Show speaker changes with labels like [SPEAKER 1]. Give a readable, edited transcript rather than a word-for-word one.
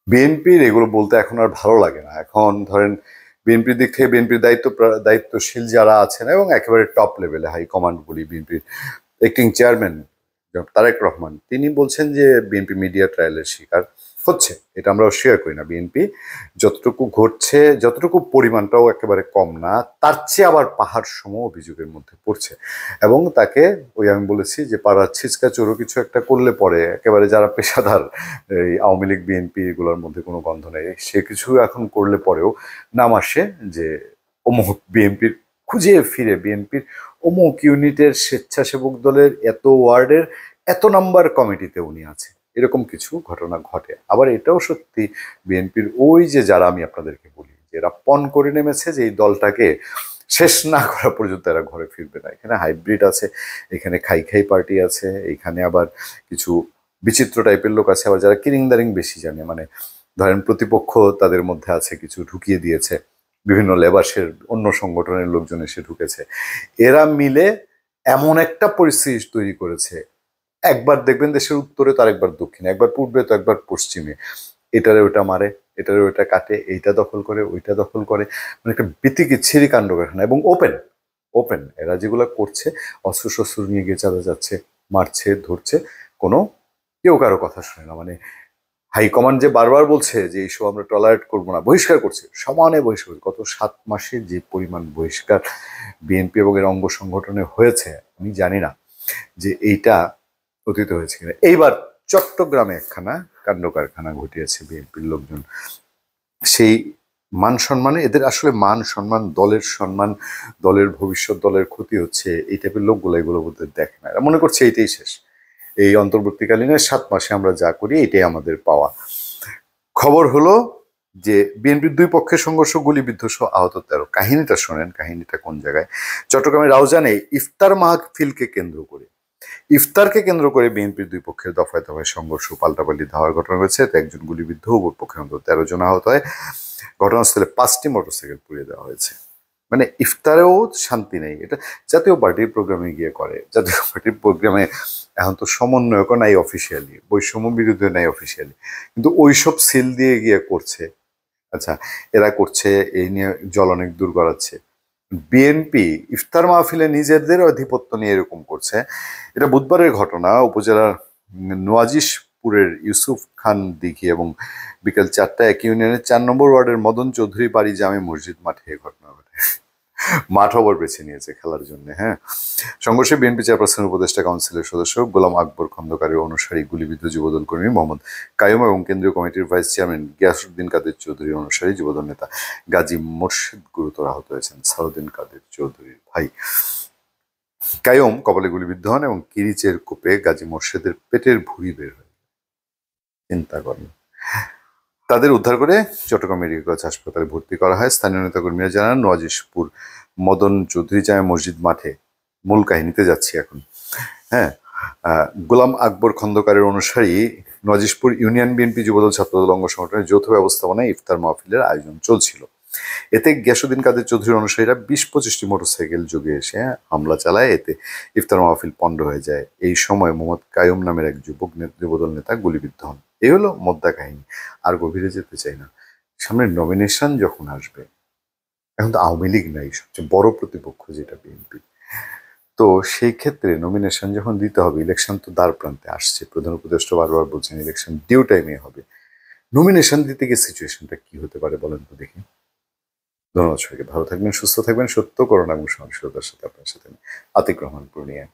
[SPEAKER 1] বিএনপির এগুলো বলতে এখন আর ভালো লাগে না। এখন ধরেন বিএনপির দিক থেকে বিএনপির দায়িত্বশীল যারা আছেন এবং একেবারে টপ লেভেলে হাই কমান্ড বলি, বিএনপির অ্যাক্টিং চেয়ারম্যান তারেক রহমান, তিনি বলছেন যে বিএনপি মিডিয়া ট্রায়ালের শিকার হচ্ছে। এটা আমরা অস্বীকার করি না। বিএনপি যতটুকু ঘটছে, যতটুকু পরিমাণটাও একেবারে কম না, তার চেয়ে আবার পাহাড় সম অভিযোগের মধ্যে পড়ছে। এবং তাকে ওই আমি বলেছি যে পাড়ার ছিচকা চোরও কিছু একটা করলে পরে একেবারে যারা পেশাদার, এই আওয়ামী লীগ বিএনপি এগুলোর মধ্যে কোনো গন্ধ নেই, সে কিছু এখন করলে পরেও নাম আসে যে অমুক বিএনপির খুঁজে ফিরে বিএনপির অমুক ইউনিটের স্বেচ্ছাসেবক দলের এত ওয়ার্ডের এত নাম্বার কমিটিতে উনি আছে, এরকম কিছু ঘটনা ঘটে। আবার এটাও সত্যি, বিএনপির ওই যে যারা আমি আপনাদেরকে বলি যে এরা পণ করে নেমেছে যে এই দলটাকে শেষ না করা পর্যন্ত এরা ঘরে ফিরবে না। এখানে হাইব্রিড আছে, এখানে খাই খাই পার্টি আছে, এখানে আবার কিছু বিচিত্র টাইপের লোক আছে, আবার যারা কিরিং দারিং বেশি জানে, মানে ধরেন প্রতিপক্ষ তাদের মধ্যে আছে, কিছু ঢুকিয়ে দিয়েছে, বিভিন্ন লেবাসের অন্য সংগঠনের লোকজন এসে ঢুকেছে। এরা মিলে এমন একটা পরিস্থিতি তৈরি করেছে, একবার দেখবেন দেশের উত্তরে তো আরেকবার দক্ষিণে, একবার পূর্বে তো একবার পশ্চিমে, এটারে ওটা মারে, এটারে ওটা কাটে, এইটা দখল করে ওইটা দখল করে, মানে একটা বিতিকিচ্ছিরি কাণ্ড কারখানা। এবং ওপেন ওপেন এরা যেগুলো করছে, অস্ত্র শস্ত্র নিয়ে গিয়ে চাঁদা যাচ্ছে, মারছে, ধরছে, কোনো কেউ কারো কথা শুনে না। মানে হাইকমান্ড যে বারবার বলছে যে এইসব আমরা টলারেট করবো না, বহিষ্কার করছে, সমানে বহিষ্কার। গত 7 মাসে যে পরিমাণ বহিষ্কার বিএনপি এবং এর অঙ্গ সংগঠনে হয়েছে, আমি জানি না যে এইটা অতীত হয়েছে কিনা। এইবার চট্টগ্রামে একখানা কাণ্ড কারখানা ঘটিয়েছে বিএনপির লোকজন। সেই মান সম্মানে এদের আসলে মান সম্মান, দলের সম্মান, দলের ভবিষ্যৎ, দলের ক্ষতি হচ্ছে, এই টাইপের লোকগুলো এগুলো বলতে দেখে না। এরা মনে করছে এইটাই শেষ, এই অন্তর্বর্তীকালীন 7 মাসে আমরা যা করি এটাই আমাদের পাওয়া। খবর হলো যে বিএনপির দুই পক্ষের সংঘর্ষ, গুলিবিদ্ধ সহ আহত 13। কাহিনীটা শোনেন, কাহিনীটা কোন জায়গায়। চট্টগ্রামের রাউজানে ইফতার মাহফিলকে কেন্দ্র করে, ইফতারকে কেন্দ্র করে বিএনপির দুই পক্ষের দফায় দফায় সংঘর্ষ, পাল্টাপাল্টি ধাওয়ার ঘটনা হয়েছে। একজন গুলিবিদ্ধ, উভয় পক্ষের অন্তত 13 জন আহত হয়। ঘটনাস্থলে 5টি মোটরসাইকেল পুড়িয়ে দেওয়া হয়েছে। মানে ইফতারেও শান্তি নেই। এটা জাতীয় পার্টির প্রোগ্রামে গিয়ে করে। জাতীয় পার্টির প্রোগ্রামে এখন তো সমন্বয়কও নাই অফিসিয়ালি, বৈষম্য বিরুদ্ধে নাই অফিসিয়ালি, কিন্তু ওইসব সিল দিয়ে গিয়ে করছে। আচ্ছা, এরা করছে, এই নিয়ে জল অনেক দূর গড়াচ্ছে। বিএনপি ইফতার মাহফিলে নিজেদের আধিপত্য নিয়ে এরকম করছে। এটা বুধবারের ঘটনা। উপজেলার নোয়াজিশপুরের ইউসুফ খান দিঘি এবং বিকেল 4টায় এক ইউনিয়নের 4 নম্বর ওয়ার্ডের মদন চৌধুরী বাড়ি জামে মসজিদ মাঠে এ ঘটনা ঘটে। মাঠ আবার বেছে নিয়েছে খেলার জন্য। হ্যাঁ, সংঘর্ষে বিএনপি চেয়ারপারসন উপদেষ্টা কাউন্সিলের সদস্য গোলাম আকবর খন্দকারের অনুসারী গুলিবিদ্ধ যুবদল কর্মী মোহাম্মদ কায়ুম এবং কেন্দ্রীয় কমিটির ভাইস চেয়ারম্যান গিয়াসউদ্দিন কাদের চৌধুরীর অনুসারী যুবদল নেতা গাজী মোর্শেদ গুরুতর আহত হয়েছেন। সালাউদ্দিন কাদের চৌধুরীর ভাই কায়ুম কপালে গুলিবিদ্ধ হন এবং কিরিচের কোপে গাজী মোর্শেদের পেটের ভুঁড়ি বের হয়। চিন্তা করেন। তাদের উদ্ধার করে চট্টগ্রাম মেডিকেল কলেজ হাসপাতালে ভর্তি করা হয়। স্থানীয় নেতাকর্মীরা জানান, নোয়াজিশপুর মদন চৌধুরী জামে মসজিদ মাঠে, মূল কাহিনীতে যাচ্ছি এখন। হ্যাঁ, গোলাম আকবর খন্দকারের অনুসারী নোয়াজিশপুর ইউনিয়ন বিএনপি যুবদল ছাত্রদল অঙ্গ সংগঠনের যৌথ ব্যবস্থাপনায় ইফতার মাহফিলের আয়োজন চলছিল। এতে গিয়াসউদ্দিন কাদের চৌধুরীর অনুসারীরা 20-25টি মোটরসাইকেল যোগে এসে হামলা চালায়। এতে ইফতার মাহফিল পণ্ড হয়ে যায়। এই সময় মোহাম্মদ কায়ুম নামের এক যুবদল নেতা গুলিবিদ্ধ হন। এই হলো মোদ্দা কাহিনী। আর গভীরে যেতে চাই না। সামনে নমিনেশন যখন আসবে, এখন তো আওয়ামী লীগ নাই, সবচেয়ে বড় প্রতিপক্ষ যেটা বিএনপি, তো সেই ক্ষেত্রে নমিনেশন যখন দিতে হবে, ইলেকশন তো দ্বার প্রান্তে আসছে, প্রধান উপদেষ্টা বারবার বলছেন ইলেকশন ডিউ টাইমে হবে, নমিনেশন দিতে গিয়ে সিচুয়েশনটা কি হতে পারে বলেন তো দেখি। ধন্যবাদ সবাইকে, ভালো থাকবেন, সুস্থ থাকবেন। সত্য, করোনা এবং সহনশীলতার সাথে আপনার সাথে আতিক রহমান পূর্ণিয়া।